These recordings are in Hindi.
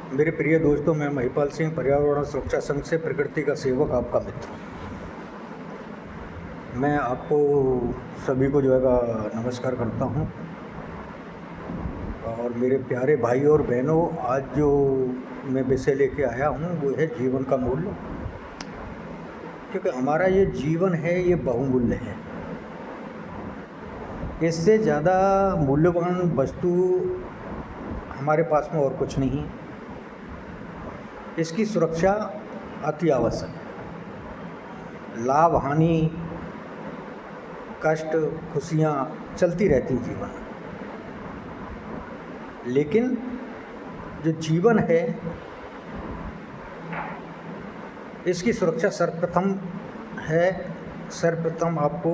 मेरे प्रिय दोस्तों, मैं महिपाल सिंह, पर्यावरण सुरक्षा संघ से प्रकृति का सेवक, आपका मित्र। मैं आपको सभी को नमस्कार करता हूं। और मेरे प्यारे भाई और बहनों, आज जो मैं विषय लेके आया हूं वो है जीवन का मूल्य। क्योंकि हमारा ये जीवन है, ये बहुमूल्य है। इससे ज़्यादा मूल्यवान वस्तु हमारे पास में और कुछ नहीं। इसकी सुरक्षा अति आवश्यक है। लाभ हानि, कष्ट, खुशियाँ चलती रहती हैं जीवन में, लेकिन जो जीवन है इसकी सुरक्षा सर्वप्रथम आपको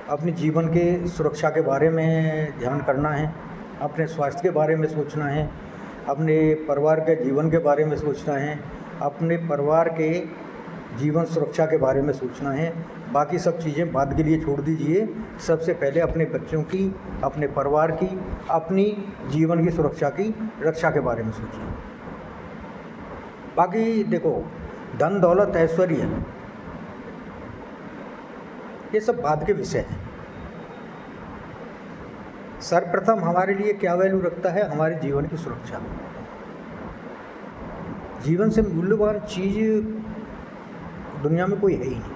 अपने जीवन के सुरक्षा के बारे में ध्यान करना है, अपने स्वास्थ्य के बारे में सोचना है, अपने परिवार के जीवन के बारे में सोचना है, अपने परिवार के जीवन सुरक्षा के बारे में सोचना है। बाकी सब चीज़ें बाद के लिए छोड़ दीजिए। सबसे पहले अपने बच्चों की, अपने परिवार की, अपनी जीवन की सुरक्षा की रक्षा के बारे में सोचिए। बाकी देखो, धन दौलत ऐश्वर्य ये सब बाद के विषय हैं। सर्वप्रथम हमारे लिए क्या वैल्यू रखता है? हमारे जीवन की सुरक्षा। जीवन से मूल्यवान चीज़ दुनिया में कोई है ही नहीं।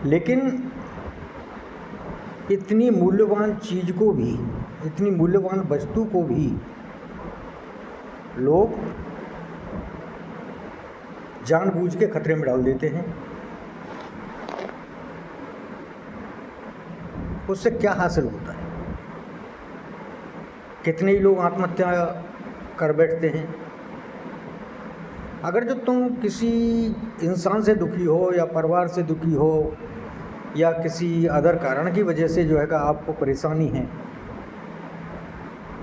लेकिन इतनी मूल्यवान चीज़ को भी, इतनी मूल्यवान वस्तु को भी लोग जानबूझ के खतरे में डाल देते हैं। उससे क्या हासिल होता है? कितने ही लोग आत्महत्या कर बैठते हैं। अगर जो तुम किसी इंसान से दुखी हो या परिवार से दुखी हो या किसी अदर कारण की वजह से आपको परेशानी है,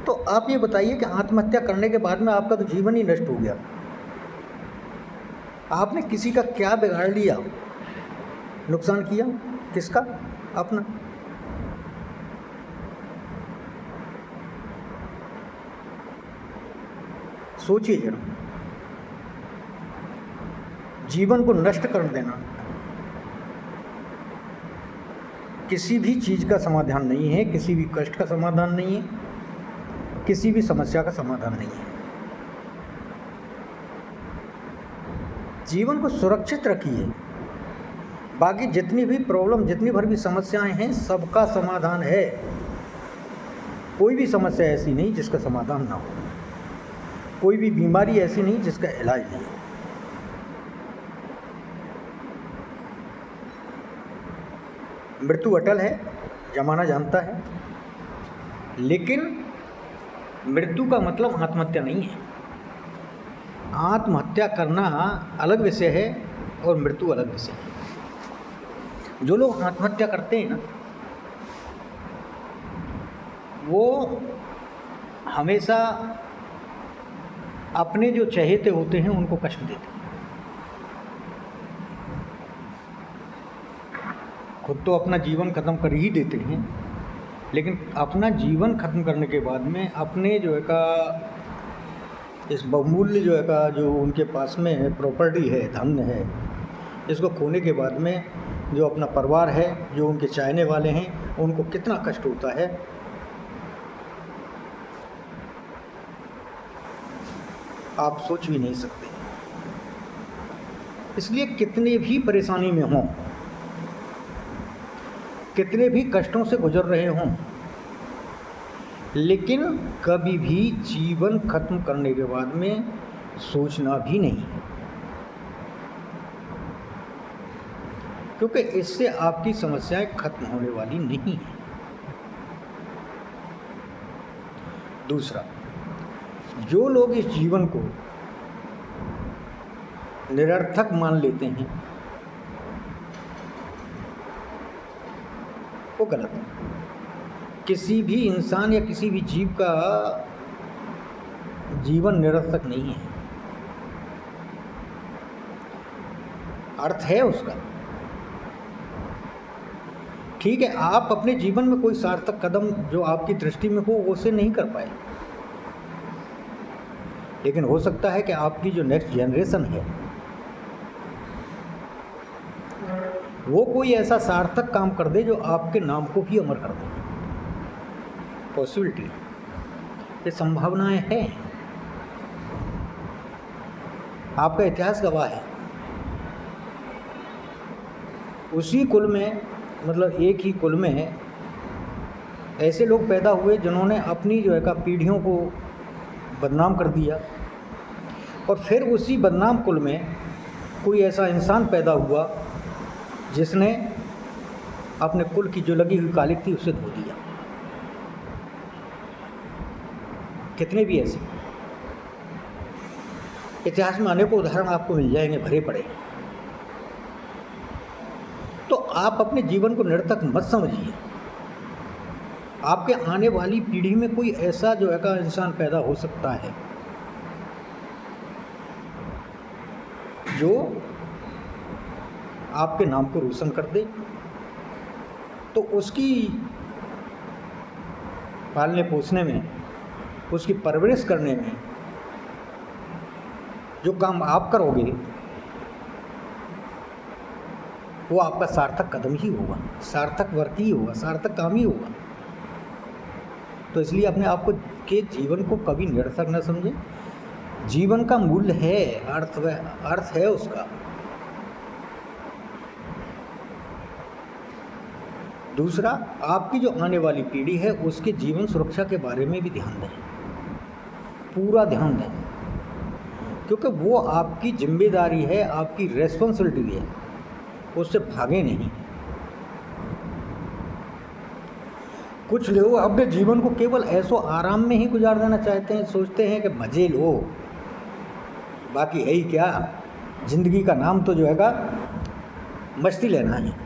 तो आप ये बताइए कि आत्महत्या करने के बाद में आपका तो जीवन ही नष्ट हो गया। आपने किसी का क्या बिगाड़ लिया, नुकसान किया? किसका? अपना। सोचिए जरा, जीवन को नष्ट कर देना किसी भी चीज़ का समाधान नहीं है, किसी भी कष्ट का समाधान नहीं है, किसी भी समस्या का समाधान नहीं है। जीवन को सुरक्षित रखिए। बाकी जितनी भी प्रॉब्लम, जितनी भर भी समस्याएं हैं, सबका समाधान है। कोई भी समस्या ऐसी नहीं जिसका समाधान ना हो, कोई भी बीमारी ऐसी नहीं जिसका इलाज नहीं हो। मृत्यु अटल है, जमाना जानता है, लेकिन मृत्यु का मतलब आत्महत्या नहीं है। आत्महत्या करना अलग विषय है और मृत्यु अलग विषय है। जो लोग आत्महत्या करते हैं ना, वो हमेशा अपने जो चहेते होते हैं उनको कष्ट देते हैं। खुद तो अपना जीवन ख़त्म कर ही देते हैं, लेकिन अपना जीवन ख़त्म करने के बाद में अपने इस बहुमूल्य जो उनके पास में प्रॉपर्टी है, धन है, इसको खोने के बाद में जो अपना परिवार है, जो उनके चाहने वाले हैं, उनको कितना कष्ट होता है। आप सोच भी नहीं सकते। इसलिए कितने भी परेशानी में हों, कितने भी कष्टों से गुजर रहे हों, लेकिन कभी भी जीवन खत्म करने के बाद में सोचना भी नहीं, क्योंकि इससे आपकी समस्याएं खत्म होने वाली नहीं है। दूसरा, जो लोग इस जीवन को निरर्थक मान लेते हैं वो गलत है। किसी भी इंसान या किसी भी जीव का जीवन निरर्थक नहीं है। अर्थ है उसका। ठीक है, आप अपने जीवन में कोई सार्थक कदम जो आपकी दृष्टि में हो उसे नहीं कर पाए, लेकिन हो सकता है कि आपकी जो नेक्स्ट जनरेशन है वो कोई ऐसा सार्थक काम कर दे जो आपके नाम को ही अमर कर दे। पॉसिबिलिटी, ये संभावनाएं हैं, आपका इतिहास गवाह है। उसी कुल में, मतलब एक ही कुल में ऐसे लोग पैदा हुए जिन्होंने अपनी जो है का पीढ़ियों को बदनाम कर दिया, और फिर उसी बदनाम कुल में कोई ऐसा इंसान पैदा हुआ जिसने अपने कुल की जो लगी हुई कालिक थी उसे धो दिया। कितने भी ऐसे इतिहास में अनेकों उदाहरण आपको मिल जाएंगे, भरे पड़े। तो आप अपने जीवन को निरर्थक मत समझिए। आपके आने वाली पीढ़ी में कोई ऐसा जो है का इंसान पैदा हो सकता है जो आपके नाम को रोशन कर दे, तो उसकी पालने पोसने में, उसकी परवरिश करने में जो काम आप करोगे वो आपका सार्थक कदम ही होगा, सार्थक वर्क ही होगा, सार्थक काम ही होगा। तो इसलिए अपने आप को के जीवन को कभी निरर्थक न समझें। जीवन का मूल्य है, अर्थ है उसका। दूसरा, आपकी जो आने वाली पीढ़ी है उसके जीवन सुरक्षा के बारे में भी ध्यान दें, पूरा ध्यान दें, क्योंकि वो आपकी जिम्मेदारी है, आपकी रेस्पॉन्सिबिलिटी है, उससे भागे नहीं। कुछ लोग अपने जीवन को केवल ऐसो आराम में ही गुजार देना चाहते हैं, सोचते हैं कि मजे लो, बाकी है ही क्या, जिंदगी का नाम तो जो है मस्ती लेना है।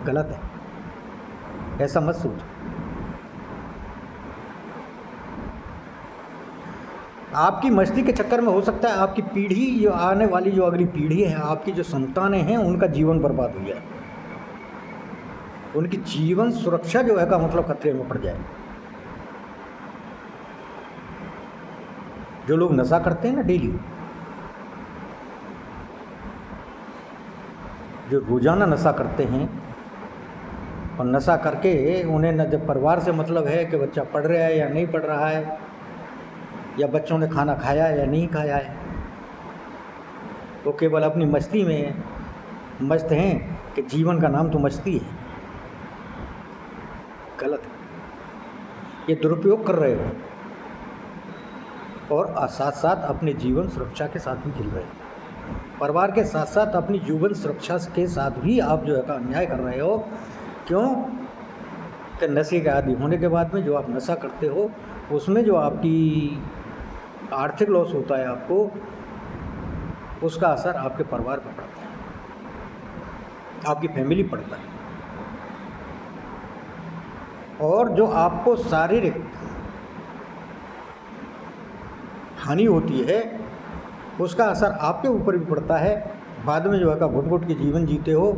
गलत है, ऐसा मत सोचो। आपकी मस्ती के चक्कर में हो सकता है आपकी पीढ़ी, जो आने वाली जो अगली पीढ़ी है, आपकी जो संतानें हैं, उनका जीवन बर्बाद हो जाए, उनकी जीवन सुरक्षा जो है का मतलब खतरे में पड़ जाए। जो लोग नशा करते हैं ना डेली, जो रोजाना नशा करते हैं, और नशा करके उन्हें न जब परिवार से मतलब है कि बच्चा पढ़ रहा है या नहीं पढ़ रहा है, या बच्चों ने खाना खाया या नहीं खाया है, वो केवल अपनी मस्ती में मस्त हैं कि जीवन का नाम तो मस्ती है। गलत है, ये दुरुपयोग कर रहे हो, और साथ साथ अपने जीवन सुरक्षा के साथ भी खेल रहे हो। परिवार के साथ साथ अपनी जीवन सुरक्षा के साथ भी आप जो है का अन्याय कर रहे हो। क्यों? कि नशे के आदि होने के बाद में जो आप नशा करते हो उसमें जो आपकी आर्थिक लॉस होता है आपको, उसका असर आपके परिवार पर पड़ता है, आपकी फैमिली पड़ता है। और जो आपको शारीरिक हानि होती है उसका असर आपके ऊपर भी पड़ता है। बाद में जो है का घुट घुट के जीवन जीते हो,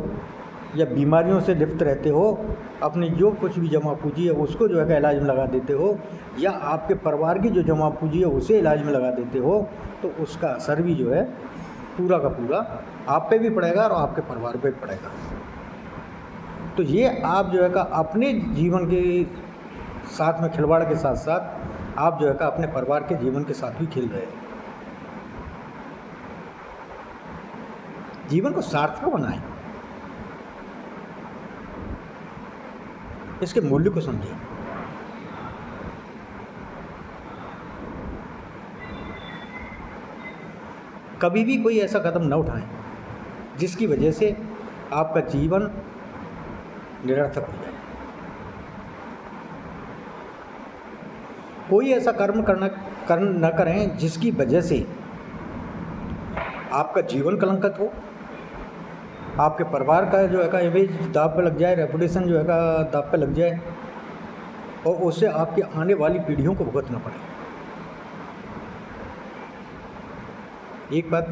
या बीमारियों से लिप्त रहते हो, अपनी जो कुछ भी जमा पूंजी है उसको जो है का इलाज में लगा देते हो, या आपके परिवार की जो जमा पूंजी है उसे इलाज में लगा देते हो, तो उसका असर भी जो है पूरा का पूरा आप पे भी पड़ेगा और आपके परिवार पे भी पड़ेगा। तो ये आप जो है का अपने जीवन के साथ में खिलवाड़ के साथ साथ आप जो है का अपने परिवार के जीवन के साथ भी खेल रहे हो। जीवन को सार्थक बनाएं, इसके मूल्य को समझें। कभी भी कोई ऐसा कदम न उठाएं जिसकी वजह से आपका जीवन निरर्थक हो जाए। कोई ऐसा कर्म न करें जिसकी वजह से आपका जीवन कलंकित हो, आपके परिवार का जो है का इमेज दांव पे लग जाए, रेपुटेशन जो है का दांव पे लग जाए, और उससे आपकी आने वाली पीढ़ियों को भुगतना पड़े। एक बात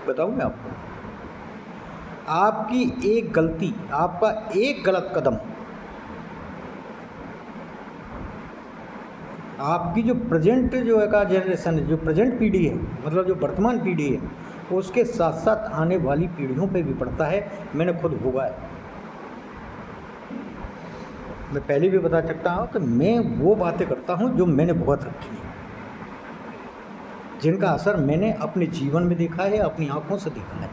बताऊं मैं आपको, आपकी एक गलती, आपका एक गलत कदम आपकी जो प्रेजेंट जो है का जनरेशन है, जो प्रेजेंट पीढ़ी है, मतलब जो वर्तमान पीढ़ी है, उसके साथ साथ आने वाली पीढ़ियों पे भी पड़ता है। मैंने खुद भोगा है। मैं पहले भी बता सकता हूँ कि मैं वो बातें करता हूँ जो मैंने भुगत रखी है, जिनका असर मैंने अपने जीवन में देखा है, अपनी आंखों से देखा है।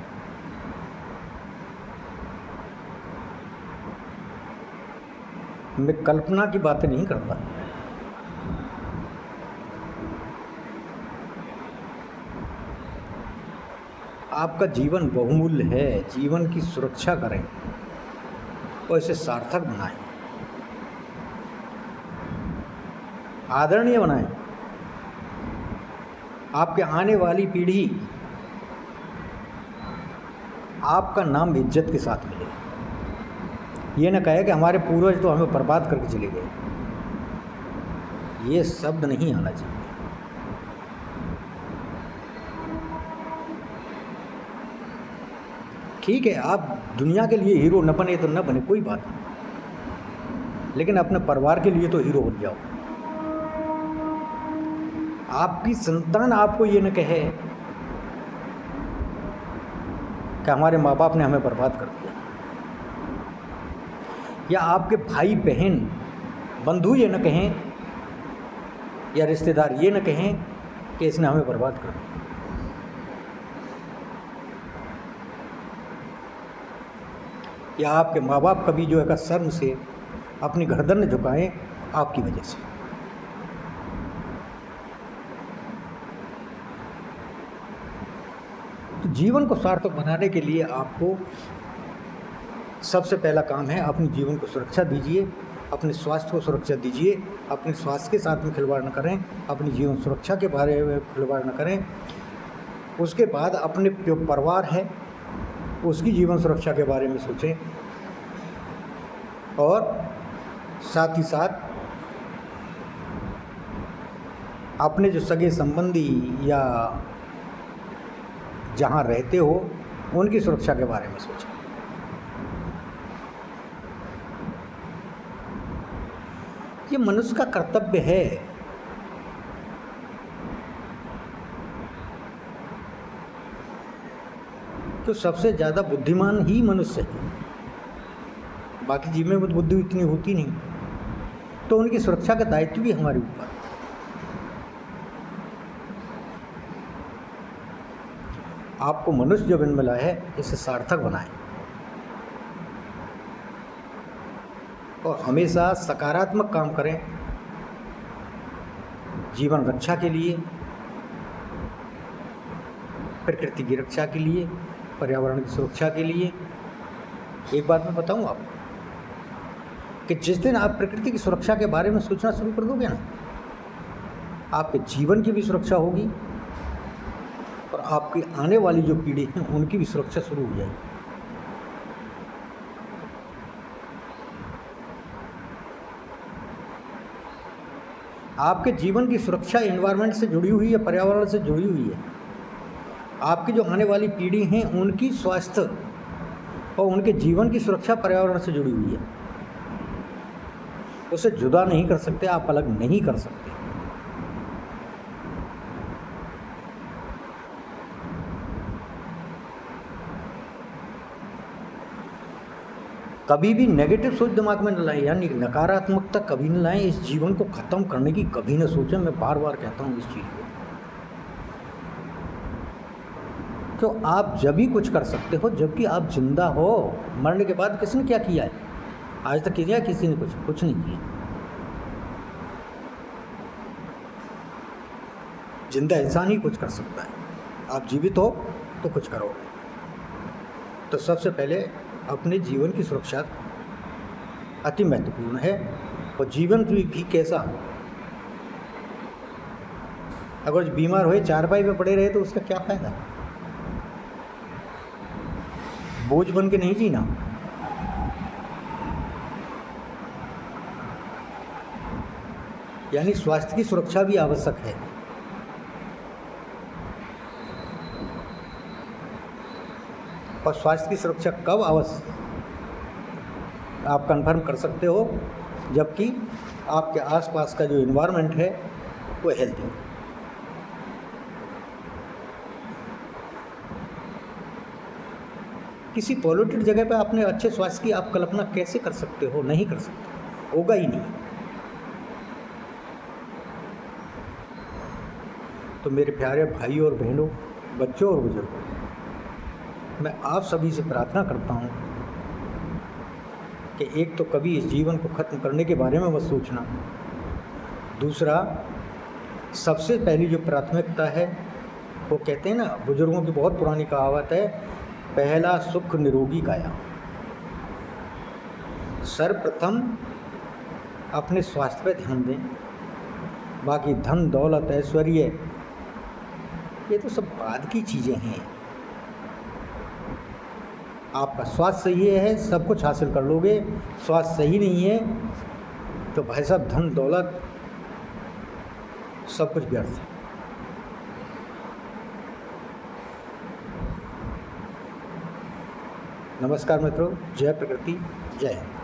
मैं कल्पना की बातें नहीं करता। आपका जीवन बहुमूल्य है। जीवन की सुरक्षा करें और इसे सार्थक बनाएं, आदरणीय बनाएं। आपके आने वाली पीढ़ी आपका नाम इज्जत के साथ मिले। ये न कहे कि हमारे पूर्वज तो हमें बर्बाद करके चले गए। ये शब्द नहीं आना चाहिए। ठीक है, आप दुनिया के लिए हीरो न बने तो न बने, कोई बात नहीं, लेकिन अपने परिवार के लिए तो हीरो बन जाओ। आपकी संतान आपको ये न कहे कि हमारे माँ बाप ने हमें बर्बाद कर दिया, या आपके भाई बहन बंधु ये न कहें, या रिश्तेदार ये न कहें कि इसने हमें बर्बाद कर दिया। या आपके माँ बाप कभी जो है का शर्म से अपनी गर्दन न झुकाएं आपकी वजह से। तो जीवन को सार्थक बनाने के लिए आपको सबसे पहला काम है, अपने जीवन को सुरक्षा दीजिए, अपने स्वास्थ्य को सुरक्षा दीजिए। अपने स्वास्थ्य के साथ में खिलवाड़ न करें, अपनी जीवन सुरक्षा के बारे में खिलवाड़ न करें। उसके बाद अपने जो परिवार है उसकी जीवन सुरक्षा के बारे में सोचें, और साथ ही साथ अपने जो सगे संबंधी या जहाँ रहते हो उनकी सुरक्षा के बारे में सोचें। ये मनुष्य का कर्तव्य है। तो सबसे ज़्यादा बुद्धिमान ही मनुष्य है, बाकी जीव में बुद्धि इतनी होती नहीं, तो उनकी सुरक्षा का दायित्व भी हमारे ऊपर। आपको मनुष्य जो जन्म मिला है इसे सार्थक बनाएं, और हमेशा सकारात्मक काम करें, जीवन रक्षा के लिए, प्रकृति की रक्षा के लिए, पर्यावरण की सुरक्षा के लिए। एक बात मैं बताऊं आपको कि जिस दिन आप प्रकृति की सुरक्षा के बारे में सोचना शुरू कर दोगे ना, आपके जीवन की भी सुरक्षा होगी और आपकी आने वाली जो पीढ़ी है उनकी भी सुरक्षा शुरू हो जाएगी। आपके जीवन की सुरक्षा एनवायरनमेंट से जुड़ी हुई है, पर्यावरण से जुड़ी हुई है। आपकी जो आने वाली पीढ़ी है उनकी स्वास्थ्य और उनके जीवन की सुरक्षा पर्यावरण से जुड़ी हुई है। उसे जुदा नहीं कर सकते, आप अलग नहीं कर सकते। कभी भी नेगेटिव सोच दिमाग में न लाएं, यानी नकारात्मकता कभी न लाएं। इस जीवन को ख़त्म करने की कभी न सोचें। मैं बार बार कहता हूँ इस चीज़ को। तो आप जब ही कुछ कर सकते हो जबकि आप जिंदा हो। मरने के बाद किसने क्या किया है? आज तक किया किसी ने? कुछ नहीं किया। जिंदा इंसान ही कुछ कर सकता है। आप जीवित हो तो कुछ करो। तो सबसे पहले अपने जीवन की सुरक्षा अति महत्वपूर्ण है। और जीवन भी कैसा, अगर बीमार हुए चारपाई पे पड़े रहे तो उसका क्या फायदा? बोझ बन के नहीं जीना। यानी स्वास्थ्य की सुरक्षा भी आवश्यक है। और स्वास्थ्य की सुरक्षा कब अवश्य आप कंफर्म कर सकते हो, जबकि आपके आसपास का जो इन्वायरमेंट है वो हेल्दी हो। किसी पॉल्यूटेड जगह पे अपने अच्छे स्वास्थ्य की आप कल्पना कैसे कर सकते हो? नहीं कर सकते, होगा ही नहीं। तो मेरे प्यारे भाइयों और बहनों, बच्चों और बुजुर्गों, मैं आप सभी से प्रार्थना करता हूँ कि एक तो कभी इस जीवन को ख़त्म करने के बारे में मत सोचना। दूसरा, सबसे पहली जो प्राथमिकता है, वो कहते हैं ना, बुजुर्गों की बहुत पुरानी कहावत है, पहला सुख निरोगी काया। सर्वप्रथम अपने स्वास्थ्य पर ध्यान दें। बाकी धन दौलत ऐश्वर्य ये तो सब बाद की चीज़ें हैं। आपका स्वास्थ्य सही है, सब कुछ हासिल कर लोगे। स्वास्थ्य सही नहीं है तो भाई साहब धन दौलत सब कुछ व्यर्थ है। नमस्कार मित्रों, जय प्रकृति, जय हिंद।